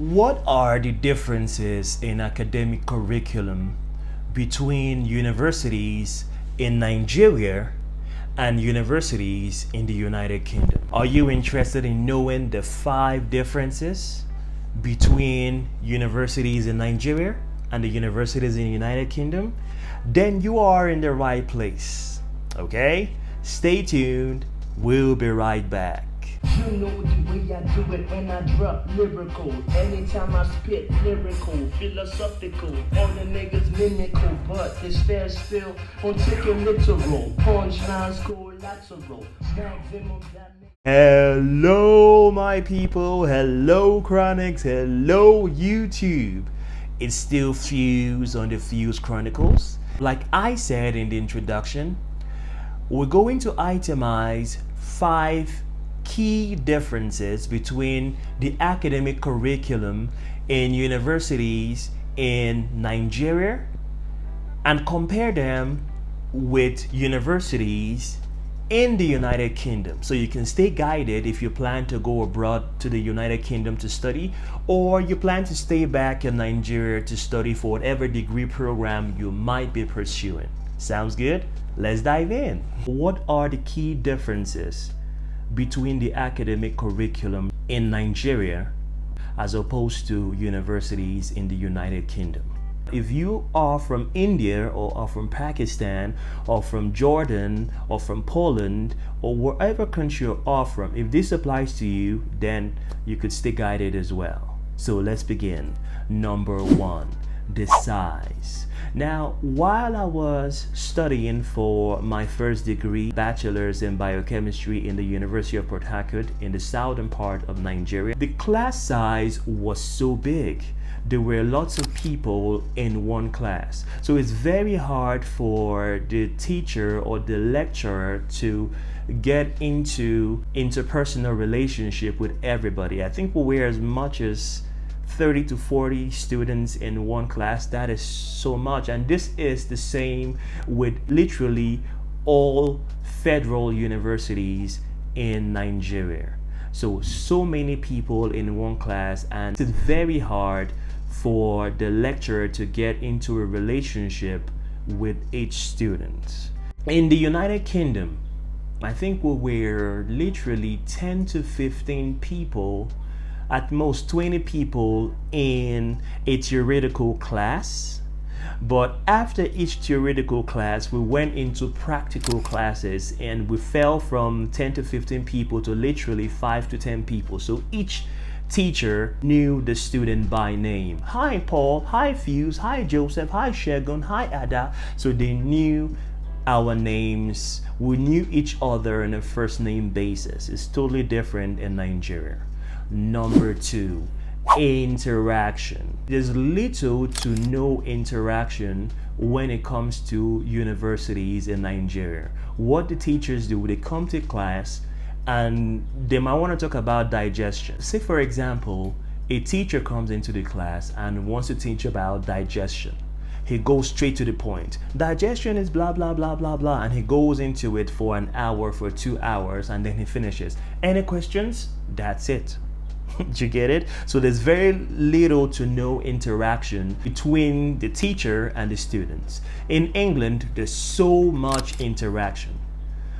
What are the differences in academic curriculum between universities in Nigeria and universities in the United Kingdom? Are you interested in knowing the 5 differences between universities in Nigeria and the universities in the United Kingdom? Then you are in the right place. Okay? Stay tuned. We'll be right back. You know the way I do it when I drop lyrical. Anytime I spit lyrical, philosophical. All the niggas mimical, but this fair still on taking literal. Punchlines collateral. Maximum damage. Hello, my people. Hello, Chronicles. Hello, YouTube. It's still Fuse on the Fuse Chronicles. Like I said in the introduction, we're going to itemize 5 key differences between the academic curriculum in universities in Nigeria and compare them with universities in the United Kingdom, so you can stay guided if you plan to go abroad to the United Kingdom to study, or you plan to stay back in Nigeria to study for whatever degree program you might be pursuing. Sounds good? Let's dive in. What are the key differences between the academic curriculum in Nigeria as opposed to universities in the United Kingdom? If you are from India or are from Pakistan or from Jordan or from Poland or wherever country you are from, if this applies to you, then you could stay guided as well. So let's begin. Number 1, the size. Now, while I was studying for my first degree, bachelor's in biochemistry in the University of Port Harcourt in the southern part of Nigeria, the class size was so big. There were lots of people in one class. So it's very hard for the teacher or the lecturer to get into interpersonal relationship with everybody. I think we were as much as 30 to 40 students in one class. That is so much. And this is the same with literally all federal universities in Nigeria. So many people in one class, and it's very hard for the lecturer to get into a relationship with each student. In the United Kingdom, I think we were literally 10 to 15 people, at most 20 people in a theoretical class. But after each theoretical class, we went into practical classes, and we fell from 10 to 15 people to literally 5 to 10 people. So each teacher knew the student by name. Hi Paul, hi Fuse, hi Joseph, hi Shegun, hi Ada. So they knew our names. We knew each other on a first name basis. It's totally different in Nigeria. Number 2, interaction. There's little to no interaction when it comes to universities in Nigeria. What the teachers do, they come to class and they might want to talk about digestion. Say for example, a teacher comes into the class and wants to teach about digestion. He goes straight to the point. Digestion is blah blah blah blah blah, and he goes into it for an hour, for 2 hours, and then he finishes. Any questions? That's it. Do you get it? So there's very little to no interaction between the teacher and the students. In England, there's so much interaction.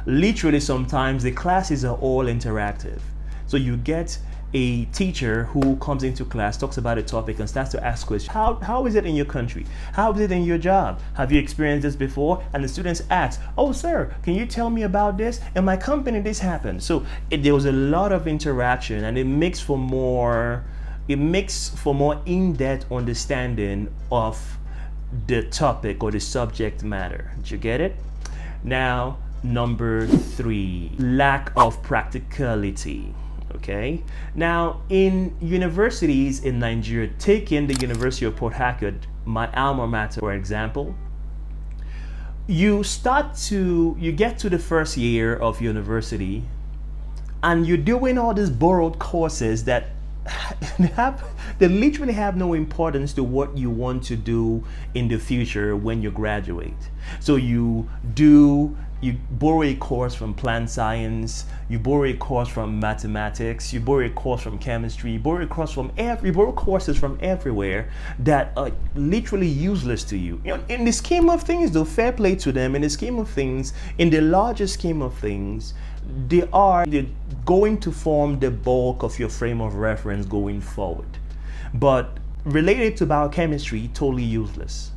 Literally, sometimes the classes are all interactive. So you get a teacher who comes into class, talks about a topic, and starts to ask questions. How is it in your country? How is it in your job? Have you experienced this before? And the students ask, oh sir, can you tell me about this? In my company this happened. So there was a lot of interaction, and it makes for more in-depth understanding of the topic or the subject matter. Did you get it? Now, number 3, lack of practicality. Okay, now in universities in Nigeria, taking the University of Port Harcourt, my alma mater, for example, you get to the first year of university and you're doing all these borrowed courses that They literally have no importance to what you want to do in the future when you graduate. So you borrow a course from plant science, you borrow a course from mathematics, you borrow a course from chemistry, you borrow courses from everywhere that are literally useless to you. In the scheme of things, though, fair play to them. In the scheme of things, in the larger scheme of things, they're going to form the bulk of your frame of reference going forward. But related to biochemistry, totally useless.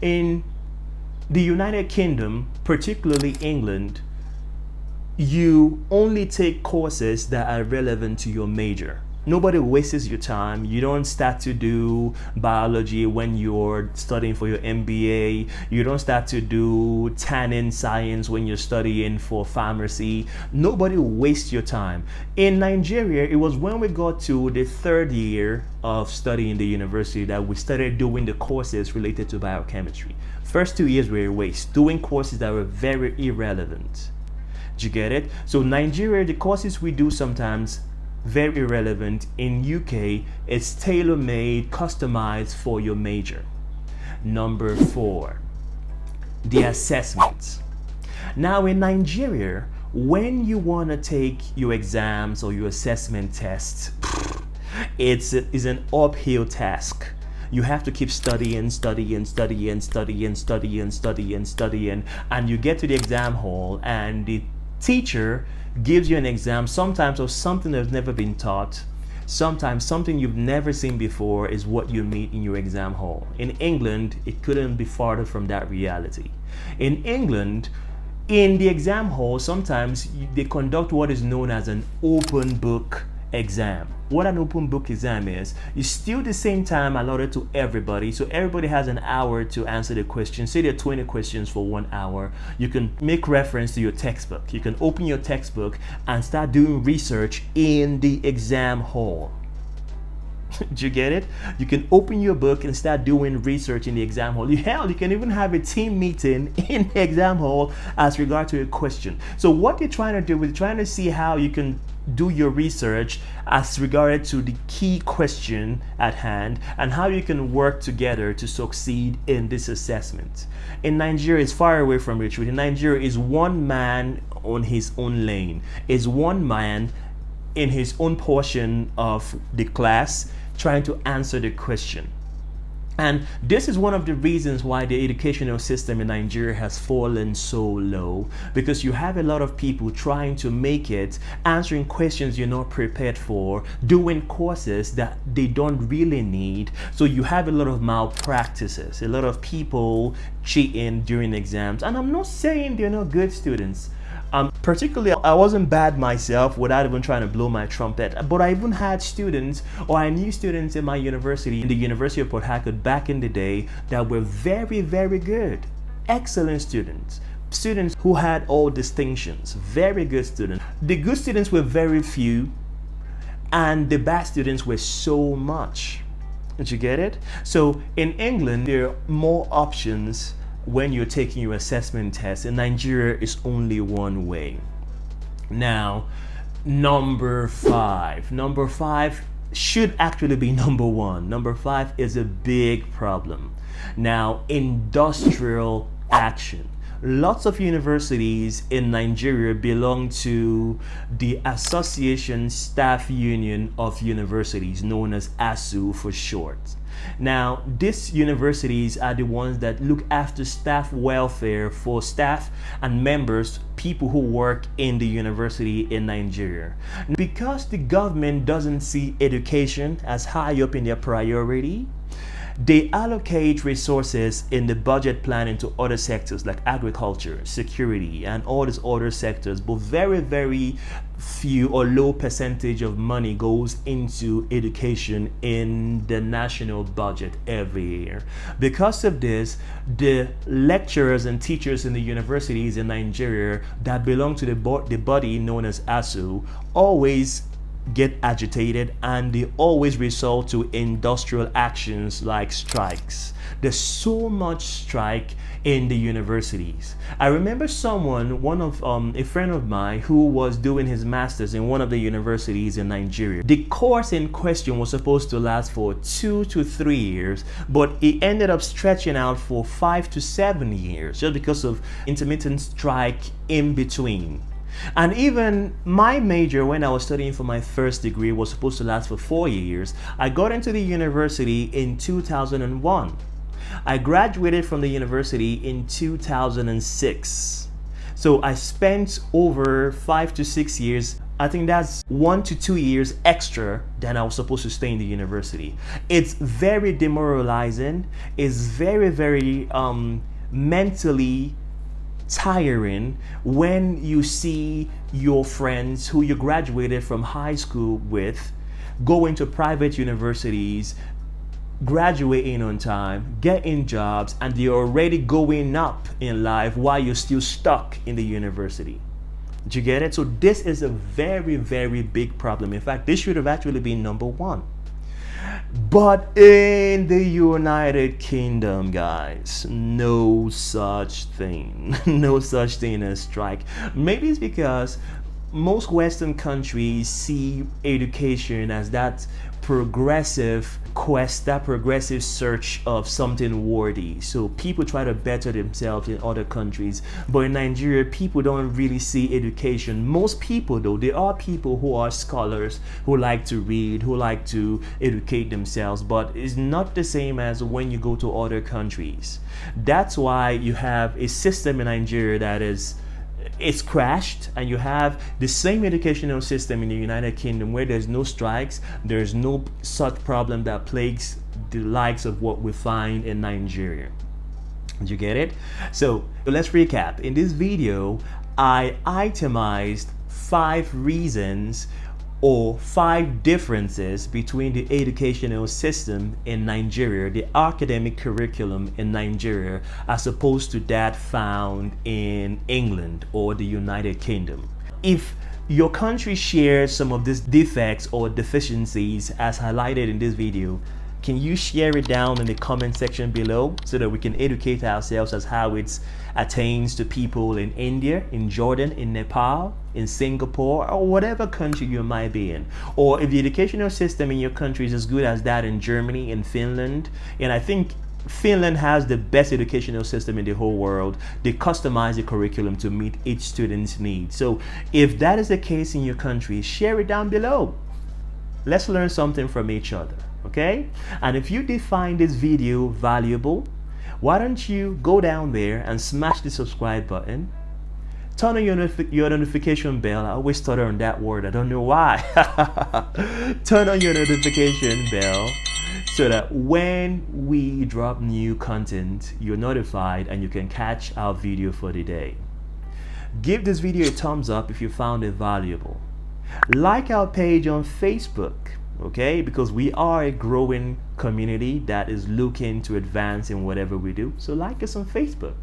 In the United Kingdom, particularly England, you only take courses that are relevant to your major. Nobody wastes your time. You don't start to do biology when you're studying for your MBA. You don't start to do tannin science when you're studying for pharmacy. Nobody wastes your time. In Nigeria, it was when we got to the third year of studying in the university that we started doing the courses related to biochemistry. First 2 years were a waste, doing courses that were very irrelevant. Do you get it? So Nigeria, the courses we do sometimes very relevant. In UK, it's tailor-made, customized for your major. Number 4, the assessments. Now in Nigeria, when you want to take your exams or your assessment tests, it's an uphill task. You have to keep studying, and you get to the exam hall and the teacher gives you an exam, sometimes of something that's never been taught. Sometimes something you've never seen before is what you meet in your exam hall. In England, it couldn't be farther from that reality. In England, in the exam hall, sometimes they conduct what is known as an open book exam. What an open book exam is still the same time allotted to everybody. So everybody has an hour to answer the question. Say there are 20 questions for 1 hour. You can make reference to your textbook. You can open your textbook and start doing research in the exam hall. Do you get it? You can open your book and start doing research in the exam hall. Hell, you can even have a team meeting in the exam hall as regard to a question. So what they're trying to do is trying to see how you can do your research as regard to the key question at hand and how you can work together to succeed in this assessment. In Nigeria, it's far away from the truth. In Nigeria, is one man on his own lane. Is one man in his own portion of the class trying to answer the question. And this is one of the reasons why the educational system in Nigeria has fallen so low, because you have a lot of people trying to make it, answering questions you're not prepared for, doing courses that they don't really need. So you have a lot of malpractices, a lot of people cheating during exams. And I'm not saying they're not good students. Particularly, I wasn't bad myself without even trying to blow my trumpet, but I even had students, or I knew students in my university, in the University of Port Harcourt back in the day, that were very, very good, excellent students who had all distinctions, very good students. The good students were very few, and the bad students were so much. Did you get it? So in England, there are more options when you're taking your assessment test. In Nigeria, it's only one way. Now, number 5 should actually be number 1. Number 5 is a big problem. Now, industrial action. Lots of universities in Nigeria belong to the Association Staff Union of Universities, known as ASU for short. Now, these universities are the ones that look after staff welfare for staff and members, people who work in the university in Nigeria. Because the government doesn't see education as high up in their priority, they allocate resources in the budget plan into other sectors like agriculture, security, and all these other sectors, but very, very few or low percentage of money goes into education in the national budget every year. Because of this, the lecturers and teachers in the universities in Nigeria that belong to the body known as ASU always get agitated, and they always result to industrial actions like strikes. There's so much strike in the universities. I remember a friend of mine who was doing his master's in one of the universities in Nigeria. The course in question was supposed to last for 2 to 3 years, but it ended up stretching out for 5 to 7 years just because of intermittent strike in between. And even my major, when I was studying for my first degree, was supposed to last for 4 years. I got into the university in 2001. I graduated from the university in 2006. So I spent over 5 to 6 years. I think that's 1 to 2 years extra than I was supposed to stay in the university. It's very demoralizing. It's very mentally tiring when you see your friends who you graduated from high school with go into private universities, graduating on time, getting jobs, and they're already going up in life while you're still stuck in the university. Did you get it? So this is a very big problem. In fact, this should have actually been number one. But in the United Kingdom, guys, no such thing. No such thing as strike. Maybe it's because most Western countries see education as that progressive quest, that progressive search of something worthy. So people try to better themselves in other countries. But in Nigeria, people don't really see education. Most people, though, there are people who are scholars, who like to read, who like to educate themselves, but it's not the same as when you go to other countries. That's why you have a system in Nigeria that it's crashed, and you have the same educational system in the United Kingdom where there's no strikes, there's no such problem that plagues the likes of what we find in Nigeria. Did you get it? So let's recap. In this video, I itemized 5 reasons or 5 differences between the educational system in Nigeria, the academic curriculum in Nigeria, as opposed to that found in England or the United Kingdom. If your country shares some of these defects or deficiencies as highlighted in this video, can you share it down in the comment section below so that we can educate ourselves as how it attains to people in India, in Jordan, in Nepal, in Singapore, or whatever country you might be in? Or if the educational system in your country is as good as that in Germany, in Finland, and I think Finland has the best educational system in the whole world. They customize the curriculum to meet each student's needs. So if that is the case in your country, share it down below. Let's learn something from each other. Okay? And if you did find this video valuable, why don't you go down there and smash the subscribe button, turn on your notification bell. I always stutter on that word, I don't know why. Turn on your notification bell so that when we drop new content, you're notified and you can catch our video for the day. Give this video a thumbs up if you found it valuable. Like our page on Facebook, okay, because we are a growing community that is looking to advance in whatever we do. So like us on Facebook.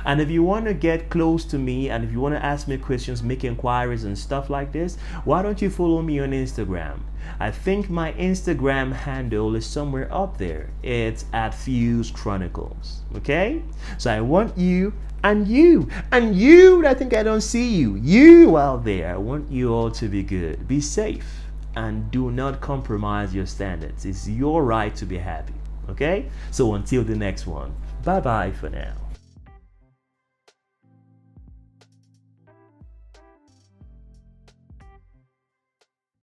And if you want to get close to me, and if you want to ask me questions, make inquiries and stuff like this, why don't you follow me on Instagram? I think my Instagram handle is somewhere up there. It's at Fuse Chronicles. Okay, so I want you and you I think I don't see you out there, I want you all to be good, be safe, and do not compromise your standards. It's your right to be happy. Okay, so until the next one, bye bye for now.